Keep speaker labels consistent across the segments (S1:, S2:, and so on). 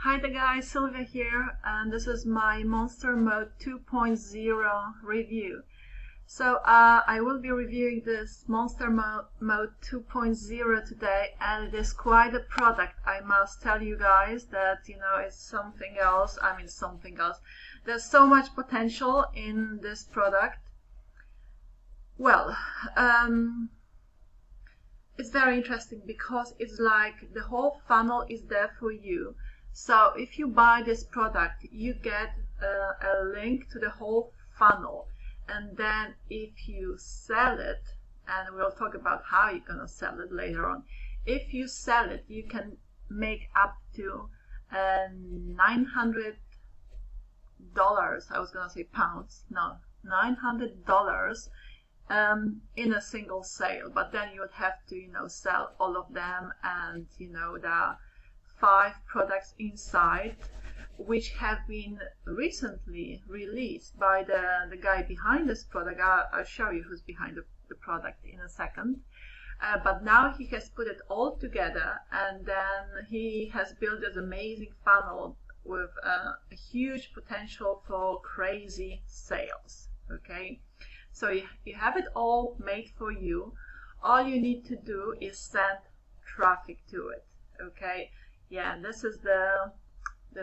S1: Hi there guys, Sylvia here, and this is my Monster Mode 2.0 review. So I will be reviewing this Monster Mode 2.0 today, and it is quite a product. I must tell you guys that, it's something else. There's so much potential in this product. Well, it's very interesting because it's like the whole funnel is there for you. So if you buy this product, you get a link to the whole funnel. And then if you sell it, and we'll talk about how you're going to sell it later on. If you sell it, you can make up to $900. I was going to say pounds. No, $900 in a single sale. But then you would have to, sell all of them, and there are 5 products inside, which have been recently released by the guy behind this product. I'll show you who's behind the product in a second. But now he has put it all together, and then he has built this amazing funnel with a huge potential for crazy sales. Okay, so you have it all made for you. All you need to do is send traffic to it. Okay. Yeah, this is the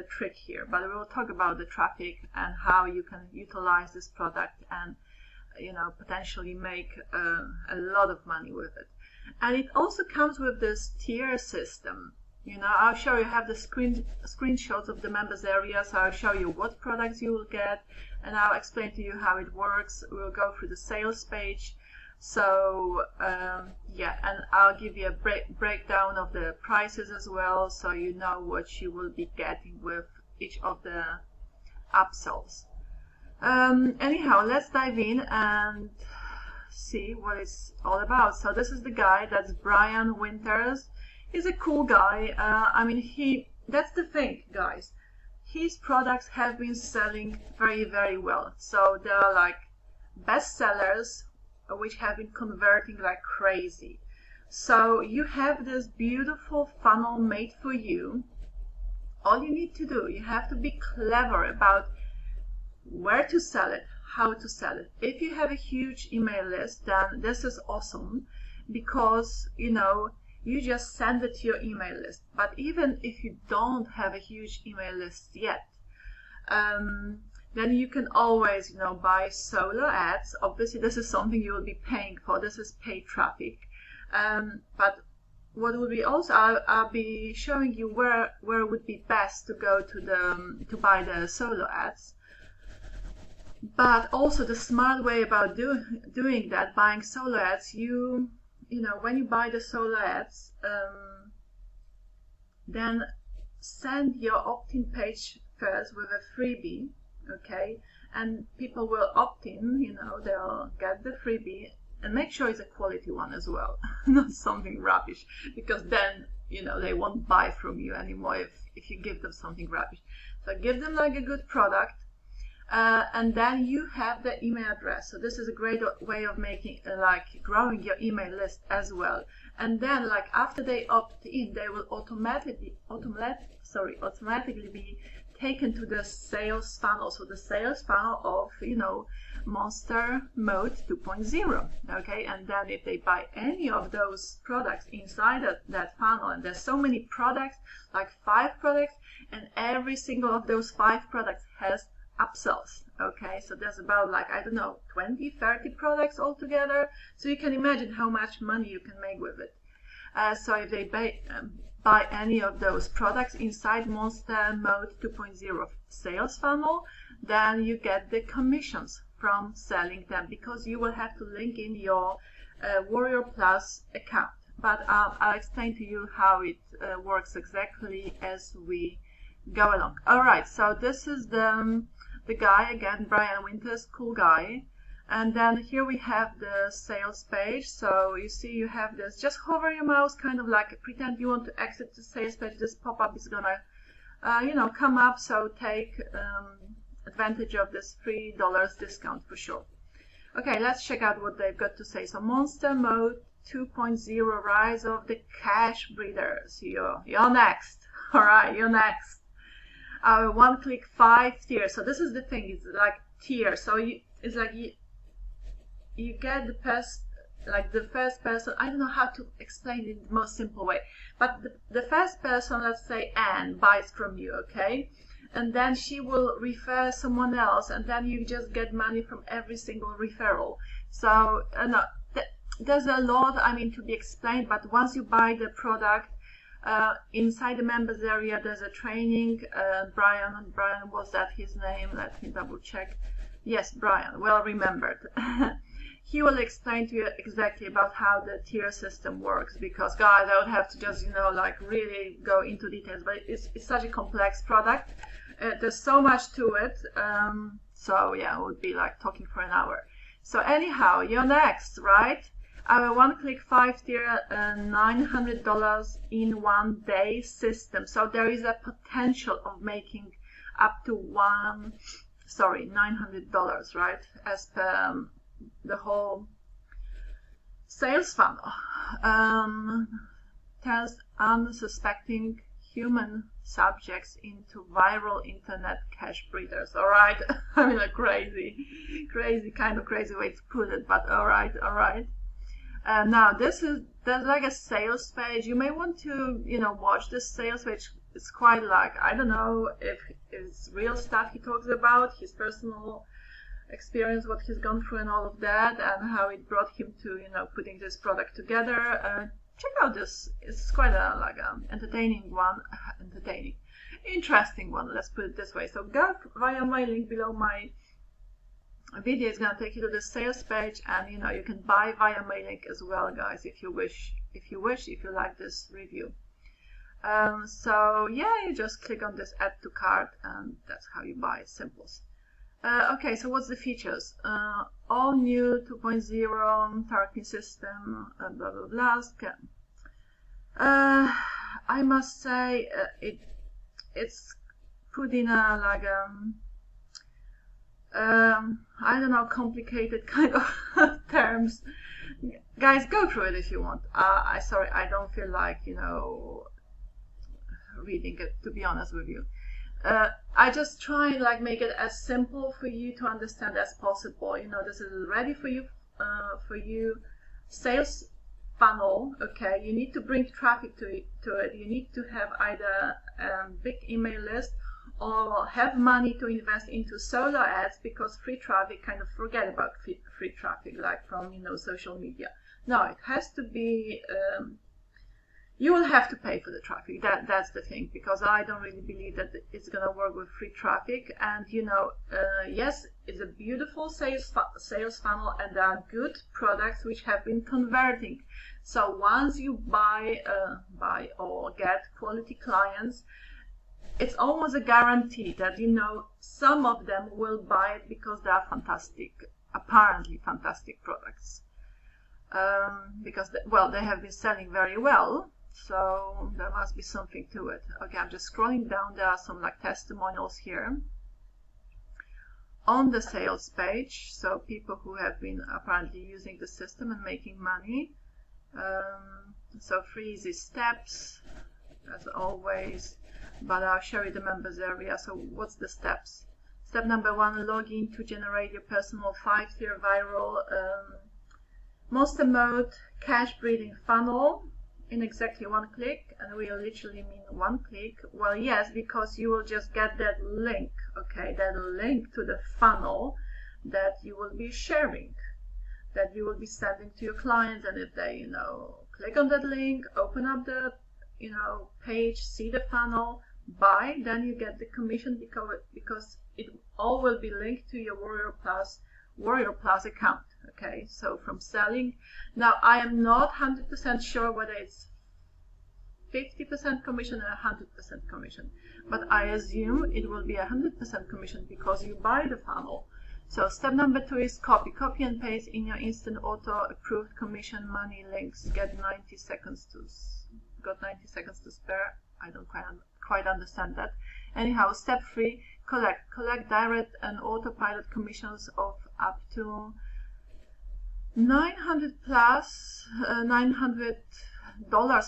S1: trick here, but we will talk about the traffic and how you can utilize this product and potentially make a lot of money with it. And it also comes with this tier system. I'll show you, have the screenshots of the members area, so I'll show you what products you will get, and I'll explain to you how it works. We'll go through the sales page. So yeah, and I'll give you a breakdown of the prices as well, so you know what you will be getting with each of the upsells. Anyhow, let's dive in and see what it's all about. So this is the guy, that's Brian Winters. He's a cool guy. That's the thing, guys. His products have been selling very, very well. So they are like bestsellers, which have been converting like crazy. So you have this beautiful funnel made for you. All you need to do, you have to be clever about where to sell it, how to sell it. If you have a huge email list, then this is awesome, because you just send it to your email list. But even if you don't have a huge email list yet, then you can always, buy solo ads. Obviously, this is something you will be paying for. This is paid traffic. But what will be also, I'll be showing you where it would be best to go to buy the solo ads. But also the smart way about doing that, buying solo ads, when you buy the solo ads, then send your opt-in page first with a freebie. Okay, and people will opt in, they'll get the freebie, and make sure it's a quality one as well, not something rubbish, because then, they won't buy from you anymore if you give them something rubbish. So give them like a good product, and then you have the email address. So this is a great way of making, growing your email list as well. And then, after they opt in, they will automatically be taken to the sales funnel. So the sales funnel of Monster Mode 2.0. Okay, and then if they buy any of those products inside that funnel, and there's so many products, like 5 products, and every single of those 5 products has upsells. Okay, so there's about 20, 30 products altogether. So you can imagine how much money you can make with it. So if they buy any of those products inside Monster Mode 2.0 sales funnel, then you get the commissions from selling them, because you will have to link in your Warrior Plus account. But I'll explain to you how it works exactly as we go along. Alright, so this is the guy again, Brian Winters, cool guy. And then here we have the sales page. So you see you have this, just hover your mouse, kind of like pretend you want to exit the sales page. This pop-up is gonna come up, so take advantage of this $3 discount for sure. Okay, let's check out what they've got to say. So Monster Mode 2.0, Rise of the Cash Breeders. You're next. Alright, you're next. our one-click 5 tier. So this is the thing, it's like tier. So it's like you get the first person. I don't know how to explain it in the most simple way, but the first person, let's say Anne, buys from you, okay, and then she will refer someone else, and then you just get money from every single referral. So no, there's a lot, I mean, to be explained, but once you buy the product, inside the members area there's a training. Brian, was that his name? Let me double check. Yes, Brian, well remembered. He will explain to you exactly about how the tier system works, because guys, I would have to just, like really go into details, but it's such a complex product. There's so much to it. So yeah, it would be like talking for an hour. So anyhow, you're next, right? Our one-click 5 tier, $900 in 1 day system. So there is a potential of making up to $900, right? As per the whole sales funnel. Turns unsuspecting human subjects into viral internet cash breeders. All right. I mean, a crazy kind of crazy way to put it, but all right. Now there's like a sales page. You may want to watch this sales page. It's quite like, I don't know if it's real stuff he talks about, his personal experience, what he's gone through and all of that, and how it brought him to putting this product together. Check out this. It's quite a interesting one, let's put it this way. So go via my link below my video. Is going to take you to the sales page, and you can buy via my link as well, guys, if you like this review. So yeah, you just click on this add to cart, and that's how you buy. Simples. Okay, so what's the features? All new 2.0 targeting system, blah blah blah. I must say it's put in I don't know, complicated kind of terms. Guys, go through it if you want. Sorry, I don't feel like reading it, to be honest with you. I just try and make it as simple for you to understand as possible. This is ready for you sales funnel. Okay, you need to bring traffic to it. You need to have either a big email list or have money to invest into solo ads, because free traffic, kind of forget about free traffic like from social media. No, it has to be you will have to pay for the traffic. That's the thing, because I don't really believe that it's going to work with free traffic. And yes, it's a beautiful sales funnel, and there are good products which have been converting. So once you buy or get quality clients, it's almost a guarantee that some of them will buy it because they are apparently fantastic products. Because they have been selling very well. So there must be something to it. Okay, I'm just scrolling down. There are some testimonials here on the sales page. So people who have been apparently using the system and making money. So 3 easy steps, as always. But I'll show you the members area. So what's the steps? Step number 1, log in to generate your personal 5-tier viral monster mode cash breeding funnel in exactly 1 click. And we literally mean 1 click. Well, yes, because you will just get that link, okay, that link to the funnel that you will be sharing, that you will be sending to your clients. And if they click on that link, open up the page, see the funnel, buy, then you get the commission, because it all will be linked to your Warrior Plus account. Okay, so from selling, now I am not 100% sure whether it's 50% commission or 100% commission, but I assume it will be 100% commission because you buy the funnel. So step number 2 is copy and paste in your instant auto approved commission money links. Got 90 seconds to spare. I don't quite understand that. Anyhow, step 3, collect direct and autopilot commissions of up to $900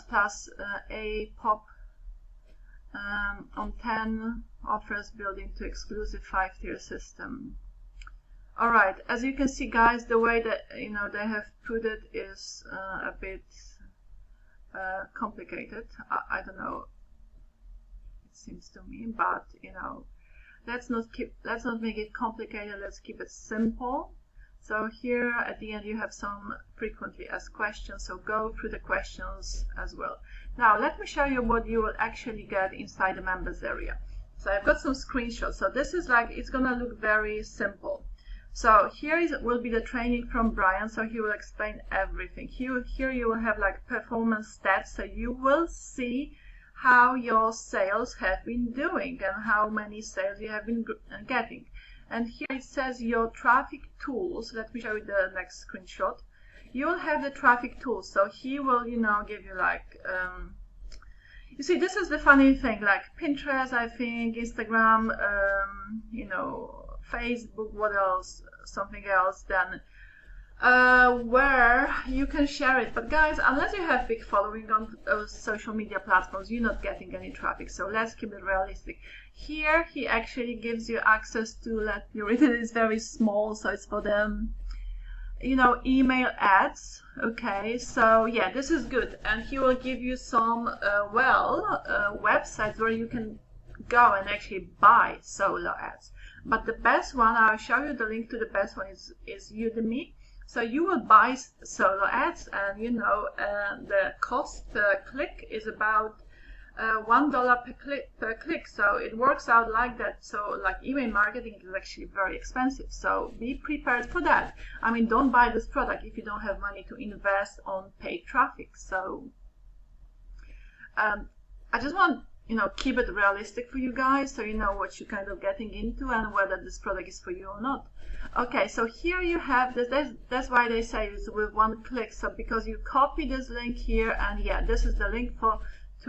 S1: plus a pop on 10 offers built into exclusive 5-tier system. All right, as you can see, guys, the way that they have put it is a bit complicated. I don't know, it seems to me, but let's not make it complicated. Let's keep it simple. So here at the end you have some frequently asked questions, so go through the questions as well. Now let me show you what you will actually get inside the members area. So I've got some screenshots. So this is it's gonna look very simple. So here will be the training from Brian, so he will explain everything. Here you will have performance stats, so you will see how your sales have been doing and how many sales you have been getting. And here it says your traffic tools. Let me show you the next screenshot. You will have the traffic tools, so he will give you you see, this is the funny thing, Pinterest, I think, Instagram, Facebook, what else, something else, then where you can share it. But guys, unless you have big following on those social media platforms, you're not getting any traffic. So let's keep it realistic. Here he actually gives you access to, let me read it, it's very small, so it's for the email ads. Okay, so yeah, this is good, and he will give you some websites where you can go and actually buy solo ads. But the best one, I'll show you the link to the best one, is Udemy. So you will buy solo ads, and the cost per click is about $1 per click. So it works out like that. So email marketing is actually very expensive. So be prepared for that. I mean, don't buy this product if you don't have money to invest on paid traffic. So I just want keep it realistic for you guys, so you know what you're kind of getting into and whether this product is for you or not. Okay, so here you have this. That's why they say it's with one click. So because you copy this link here, and yeah, this is the link to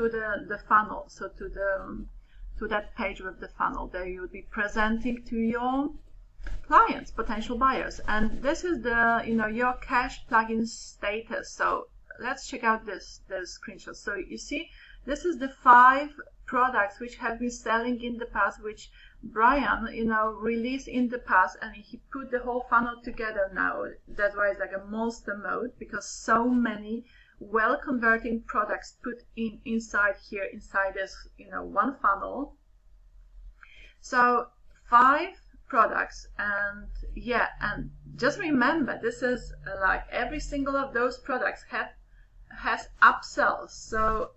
S1: the funnel. So to that page with the funnel, there you will be presenting to your clients, potential buyers, and this is the your cash plugin status. So let's check out this screenshot. So you see, this is the 5 products which have been selling in the past, which Brian, released in the past, and he put the whole funnel together now. That's why it's a monster mode, because so many well-converting products put inside this, one funnel. So 5 products, and yeah, and just remember, this is every single of those products has upsells. So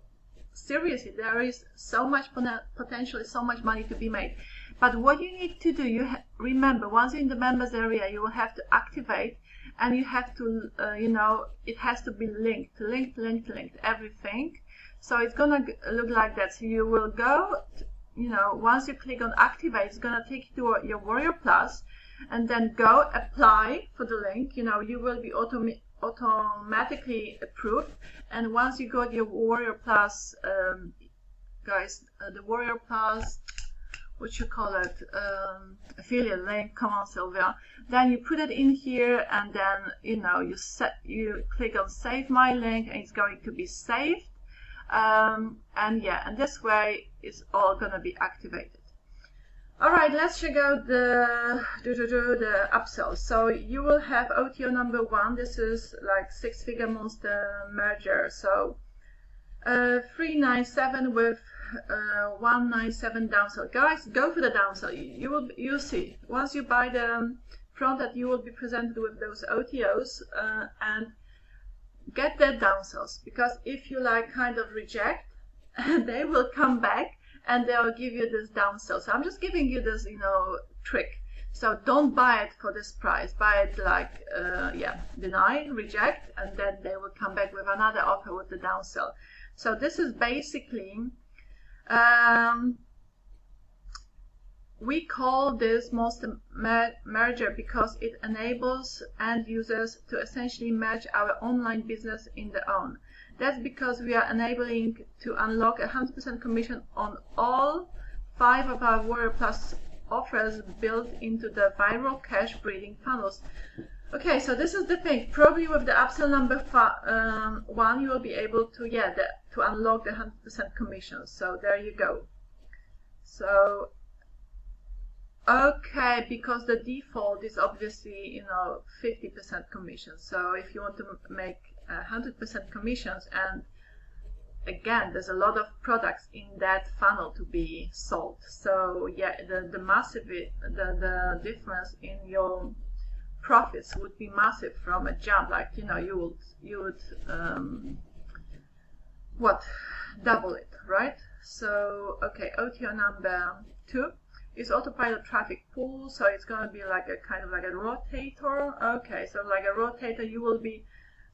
S1: seriously, there is so much potentially so much money to be made. But what you need to do, remember, once you're in the members area, you will have to activate, and you have to it has to be linked everything. So it's gonna look like that. So you will go once you click on activate, it's gonna take you to your Warrior Plus, and then go apply for the link. You will be automatically approved. And once you got your Warrior Plus, guys, the Warrior Plus, what you call it, affiliate link, come on Sylvia, then you put it in here, and then you click on save my link, and it's going to be saved, and yeah, and this way it's all gonna be activated. All right, let's check out the upsells. So you will have OTO number 1. This is 6-figure monster merger. So 397 with 197 downsell. Guys, go for the downsell. You'll see once you buy the from that, you will be presented with those OTOs and get their downsells, because if you kind of reject, they will come back and they'll give you this downsell. So I'm just giving you this, trick. So don't buy it for this price. Buy it deny, reject, and then they will come back with another offer with the downsell. So this is basically, we call this monster merger because it enables end users to essentially merge our online business in their own. That's because we are enabling to unlock 100% commission on all 5 of our Warrior Plus offers built into the viral cash breeding funnels. Okay, so this is the thing. Probably with the upsell number 1, you will be able to to unlock the 100% commission. So there you go. because the default is obviously, you know, 50% commission. So if you want to make 100% commissions, and again, there's a lot of products in that funnel to be sold. So yeah, the massive the difference in your profits would be massive from a jump. Like, you know, you would double it, right? So okay, OTO number 2 is autopilot traffic pool. So it's going to be like a kind of like a rotator. Okay, so like a rotator, you will be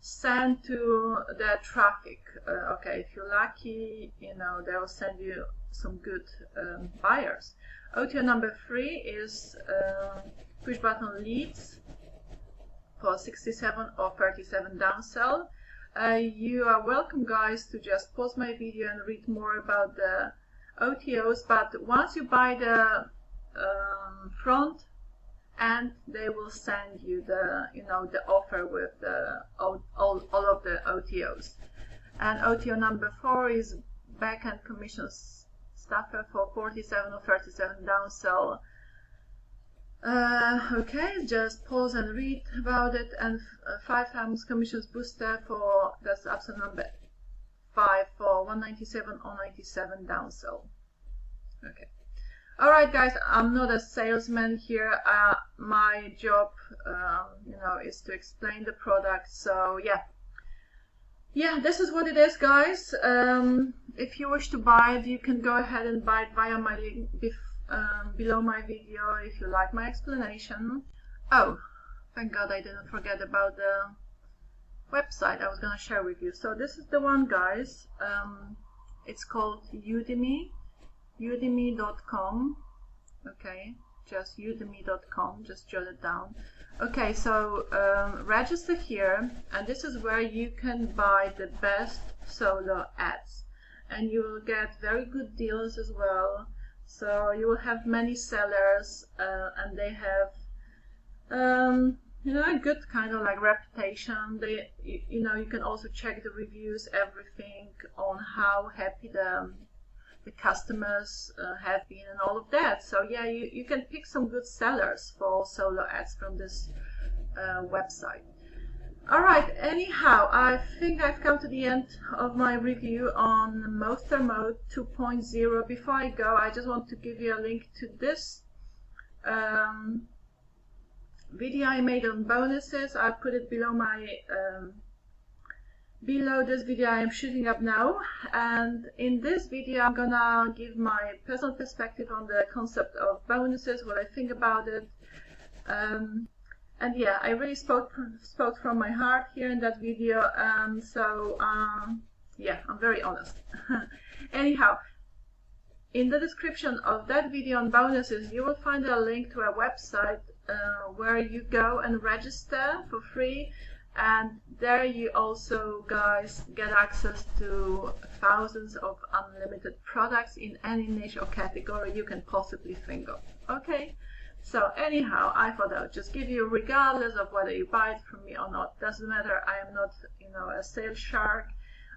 S1: sent to the traffic. Okay, if you're lucky, you know, they will send you some good buyers. OTO number 3 is push button leads for 67 or 37 downsell. You are welcome, guys, to just pause my video and read more about the OTOs, but once you buy the front end, they will send you the, you know, the offer with the all of the OTOs. And OTO number 4 is back-end commissions stuffer for 47 or 37 downsell. Okay, just pause and read about it. And 5 times commissions booster for, that's upsell number 5 for 197 or 97 downsell. Okay. Alright, guys, I'm not a salesman here. My job, you know, is to explain the product. So yeah, this is what it is, guys. If you wish to buy it, you can go ahead and buy it via my link below my video if you like my explanation. Oh, thank God I didn't forget about the website I was going to share with you. So this is the one, guys. It's called Udemy. Udemy.com. Okay, just udemy.com, just jot it down. Okay, so register here, and this is where you can buy the best solo ads, and you will get very good deals as well. So you will have many sellers, and they have you know, a good kind of like reputation. They, you know, you can also check the reviews, everything on how happy the customers have been and all of that. So yeah, you can pick some good sellers for solo ads from this website. Alright, anyhow, I think I've come to the end of my review on Monster Mode 2.0. Before I go, I just want to give you a link to this video I made on bonuses. I put it below my below this video I am shooting up now, and in this video I'm gonna give my personal perspective on the concept of bonuses, what I think about it, and yeah, I really spoke from my heart here in that video, and so yeah, I'm very honest. Anyhow, in the description of that video on bonuses you will find a link to a website where you go and register for free. And there you also, guys, get access to thousands of unlimited products in any niche or category you can possibly think of. Okay? So anyhow, I thought I would just give you, regardless of whether you buy it from me or not, doesn't matter. I am not, you know, a sales shark.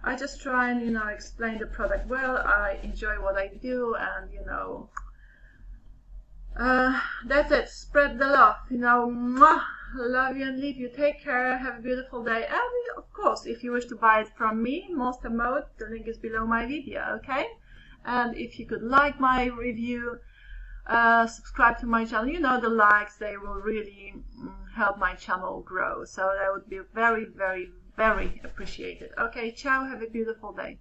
S1: I just try and, you know, explain the product well. I enjoy what I do, and, you know, that's it. Spread the love, you know. Mwah! Love you and leave you. Take care. Have a beautiful day. And of course, if you wish to buy it from me, Monster Mode, the link is below my video. Okay? And if you could like my review, subscribe to my channel. You know, the likes, they will really help my channel grow. So that would be very, very, very appreciated. Okay, ciao. Have a beautiful day.